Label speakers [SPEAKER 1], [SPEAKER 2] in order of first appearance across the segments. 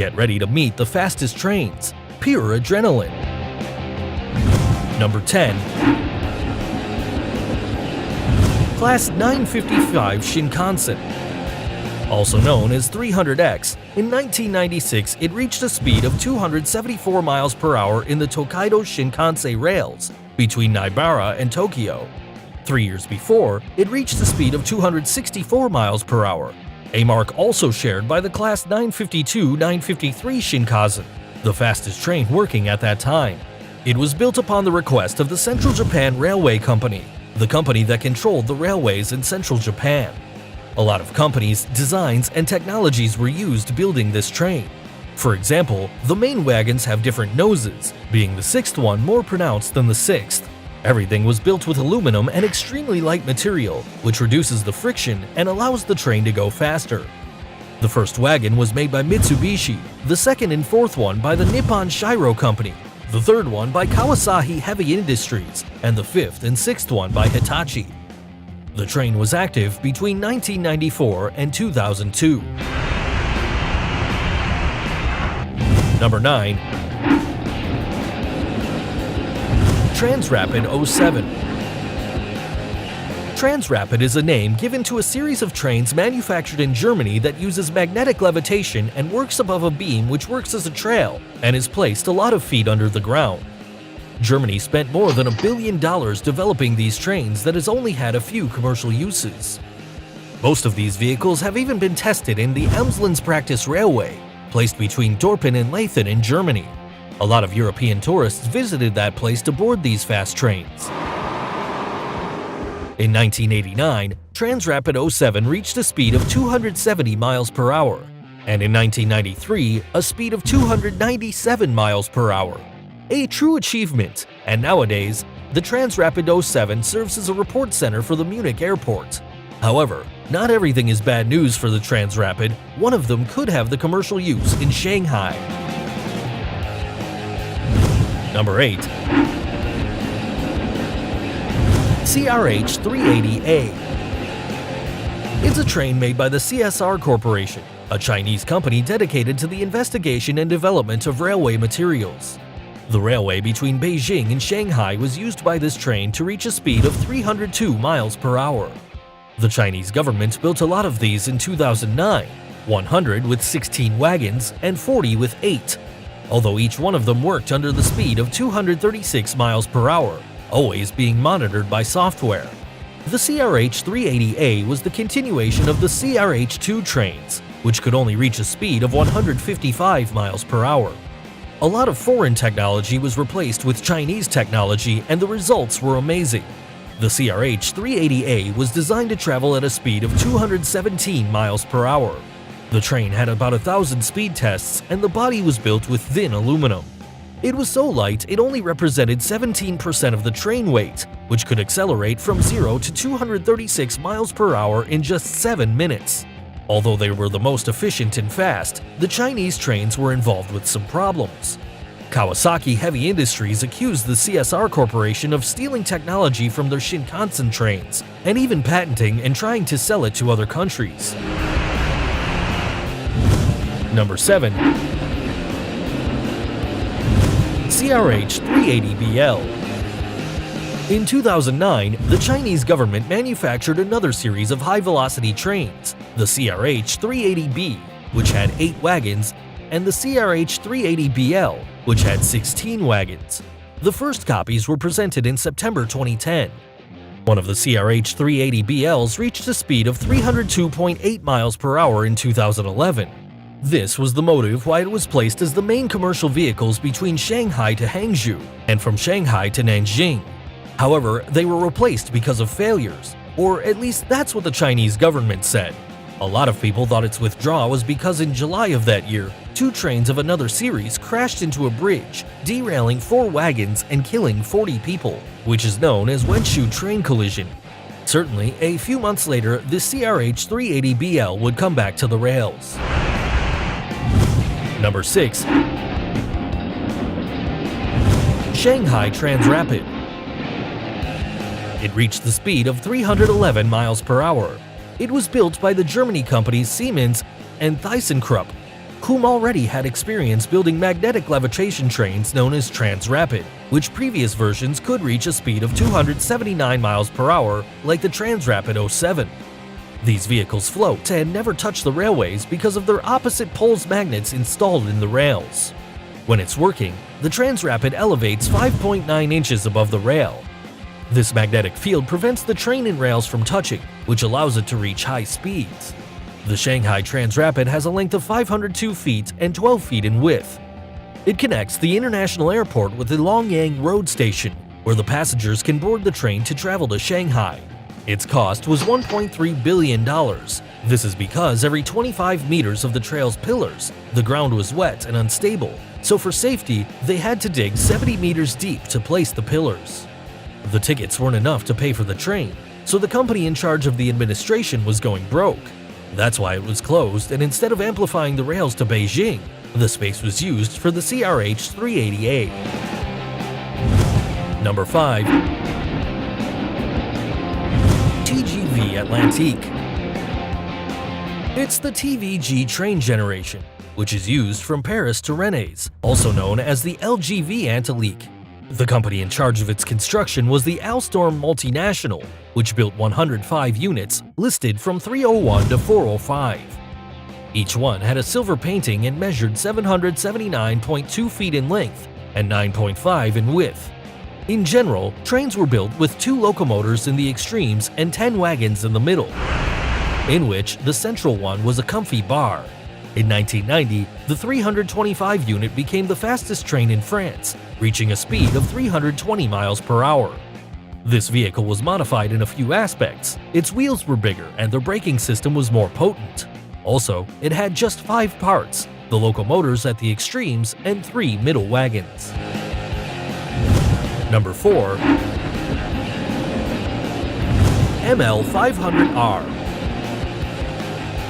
[SPEAKER 1] Get ready to meet the fastest trains. Pure adrenaline. Number 10. Class 955 Shinkansen. Also known as 300X, in 1996 it reached a speed of 274 miles per hour in the Tokaido Shinkansen rails between Nibara and Tokyo. 3 years before, it reached a speed of 264 miles per hour, a mark also shared by the Class 952-953 Shinkansen, the fastest train working at that time. It was built upon the request of the Central Japan Railway Company, the company that controlled the railways in central Japan. A lot of companies, designs, and technologies were used building this train. For example, the main wagons have different noses, being the sixth one more pronounced than the sixth. Everything was built with aluminum and extremely light material, which reduces the friction and allows the train to go faster. The first wagon was made by Mitsubishi, the second and fourth one by the Nippon Shiro Company, the third one by Kawasaki Heavy Industries, and the fifth and sixth one by Hitachi. The train was active between 1994 and 2002. Number 9. Transrapid 07. Transrapid is a name given to a series of trains manufactured in Germany that uses magnetic levitation and works above a beam which works as a trail and is placed a lot of feet under the ground. Germany spent more than $1 billion developing these trains that has only had a few commercial uses. Most of these vehicles have even been tested in the Emslands Practice Railway, placed between Dorpen and Leithen in Germany. A lot of European tourists visited that place to board these fast trains. In 1989, Transrapid 07 reached a speed of 270 miles per hour, and in 1993, a speed of 297 miles per hour. A true achievement, and nowadays, the Transrapid 07 serves as a report center for the Munich airport. However, not everything is bad news for the Transrapid. One of them could have the commercial use in Shanghai. Number 8. CRH 380A. It's a train made by the CSR Corporation, a Chinese company dedicated to the investigation and development of railway materials. The railway between Beijing and Shanghai was used by this train to reach a speed of 302 miles per hour. The Chinese government built a lot of these in 2009, 100 with 16 wagons and 40 with 8, although each one of them worked under the speed of 236 miles per hour, always being monitored by software. The CRH 380A was the continuation of the CRH 2 trains, which could only reach a speed of 155 miles per hour. A lot of foreign technology was replaced with Chinese technology, and the results were amazing. The CRH 380A was designed to travel at a speed of 217 miles per hour. The train had about 1,000 speed tests, and the body was built with thin aluminum. It was so light it only represented 17% of the train weight, which could accelerate from 0 to 236 miles per hour in just 7 minutes. Although they were the most efficient and fast, the Chinese trains were involved with some problems. Kawasaki Heavy Industries accused the CSR Corporation of stealing technology from their Shinkansen trains, and even patenting and trying to sell it to other countries. Number 7. CRH 380BL. In 2009, the Chinese government manufactured another series of high-velocity trains, the CRH 380B, which had 8 wagons, and the CRH 380BL, which had 16 wagons. The first copies were presented in September 2010. One of the CRH 380BLs reached a speed of 302.8 miles per hour in 2011. This was the motive why it was placed as the main commercial vehicles between Shanghai to Hangzhou and from Shanghai to Nanjing. However, they were replaced because of failures, or at least that's what the Chinese government said. A lot of people thought its withdrawal was because in July of that year, 2 trains of another series crashed into a bridge, derailing 4 wagons and killing 40 people, which is known as Wenshu train collision. Certainly, a few months later, the CRH 380BL would come back to the rails. Number 6. Shanghai Transrapid. It reached the speed of 311 miles per hour. It was built by the Germany companies Siemens and ThyssenKrupp. whom already had experience building magnetic levitation trains known as Transrapid, which previous versions could reach a speed of 279 miles per hour like the Transrapid 07. These vehicles float and never touch the railways because of their opposite poles magnets installed in the rails. When it's working, the Transrapid elevates 5.9 inches above the rail. This magnetic field prevents the train and rails from touching, which allows it to reach high speeds. The Shanghai Transrapid has a length of 502 feet and 12 feet in width. It connects the international airport with the Longyang Road Station, where the passengers can board the train to travel to Shanghai. Its cost was $1.3 billion. This is because every 25 meters of the trail's pillars, the ground was wet and unstable, so for safety, they had to dig 70 meters deep to place the pillars. The tickets weren't enough to pay for the train, so the company in charge of the administration was going broke. That's why it was closed, and instead of amplifying the rails to Beijing, the space was used for the CRH-380A. Number 5. TGV Atlantique. It's the TVG train generation, which is used from Paris to Rennes, also known as the LGV Antillique. The company in charge of its construction was the Alstom Multinational, which built 105 units, listed from 301 to 405. Each one had a silver painting and measured 779.2 feet in length and 9.5 in width. In general, trains were built with 2 locomotors in the extremes and 10 wagons in the middle, in which the central one was a comfy bar. In 1990, the 325 unit became the fastest train in France, reaching a speed of 320 miles per hour. This vehicle was modified in a few aspects. Its wheels were bigger and their braking system was more potent. Also, it had just 5 parts, the locomotors at the extremes and 3 middle wagons. Number 4. ML500R.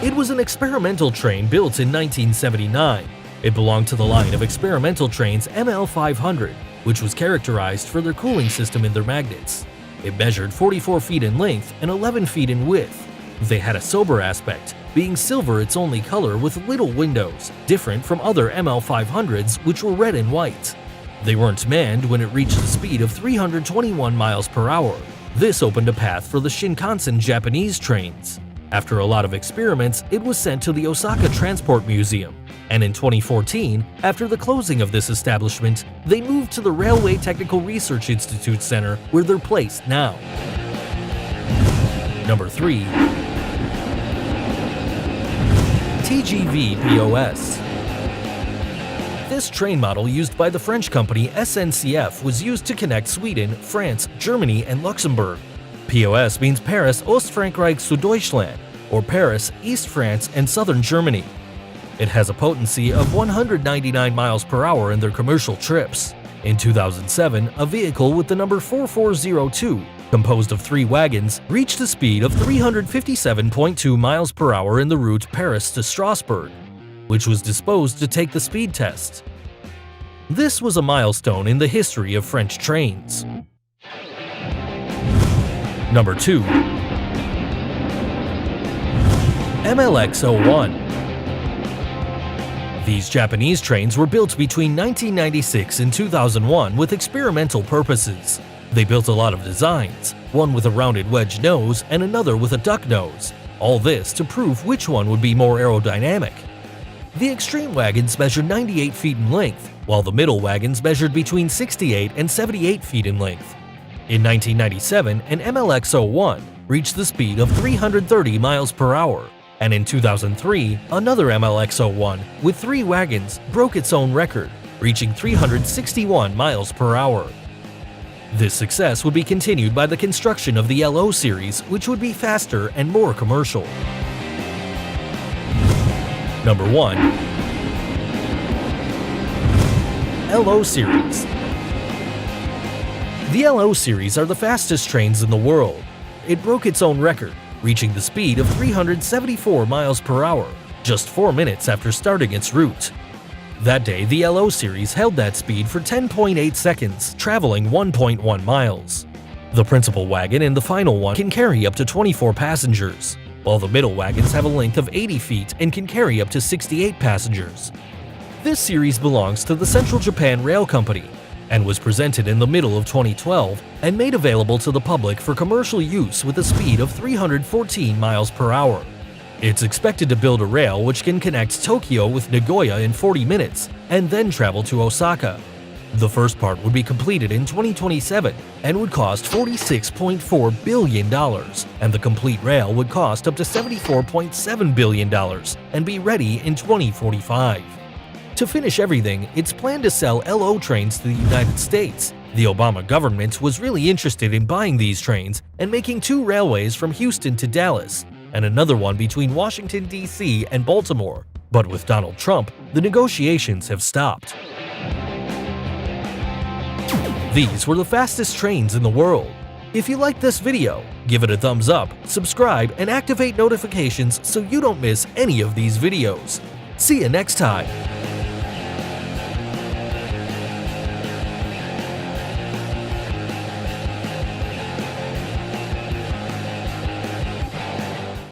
[SPEAKER 1] It was an experimental train built in 1979. It belonged to the line of experimental trains ML500, which was characterized for their cooling system in their magnets. It measured 44 feet in length and 11 feet in width. They had a sober aspect, being silver its only color with little windows, different from other ML500s which were red and white. They weren't manned when it reached a speed of 321 miles per hour. This opened a path for the Shinkansen Japanese trains. After a lot of experiments, it was sent to the Osaka Transport Museum, and in 2014, after the closing of this establishment, they moved to the Railway Technical Research Institute Center, where they're placed now. Number 3. TGV POS. This train model used by the French company SNCF was used to connect Sweden, France, Germany, and Luxembourg. POS means Paris Ostfrankreich zu Deutschland, or Paris, East France, and Southern Germany. It has a potency of 199 miles per hour in their commercial trips. In 2007, a vehicle with the number 4402, composed of 3 wagons, reached a speed of 357.2 miles per hour in the route Paris to Strasbourg, which was disposed to take the speed test. This was a milestone in the history of French trains. Number 2. MLX-01. These Japanese trains were built between 1996 and 2001 with experimental purposes. They built a lot of designs, one with a rounded wedge nose and another with a duck nose, all this to prove which one would be more aerodynamic. The extreme wagons measured 98 feet in length, while the middle wagons measured between 68 and 78 feet in length. In 1997, an MLX-01 reached the speed of 330 miles per hour, and in 2003, another MLX-01 with 3 wagons broke its own record, reaching 361 miles per hour. This success would be continued by the construction of the LO series, which would be faster and more commercial. Number 1. LO series. The LO series are the fastest trains in the world. It broke its own record, reaching the speed of 374 miles per hour, just 4 minutes after starting its route. That day, the LO series held that speed for 10.8 seconds, traveling 1.1 miles. The principal wagon and the final one can carry up to 24 passengers. while the middle wagons have a length of 80 feet and can carry up to 68 passengers. This series belongs to the Central Japan Rail Company and was presented in the middle of 2012 and made available to the public for commercial use with a speed of 314 miles per hour. It's expected to build a rail which can connect Tokyo with Nagoya in 40 minutes and then travel to Osaka. The first part would be completed in 2027 and would cost $46.4 billion, and the complete rail would cost up to $74.7 billion and be ready in 2045. To finish everything, it's planned to sell LO trains to the United States. The Obama government was really interested in buying these trains and making 2 railways from Houston to Dallas, and another one between Washington, D.C. and Baltimore. But with Donald Trump, the negotiations have stopped. These were the fastest trains in the world. If you liked this video, give it a thumbs up, subscribe, and activate notifications so you don't miss any of these videos. See you next time!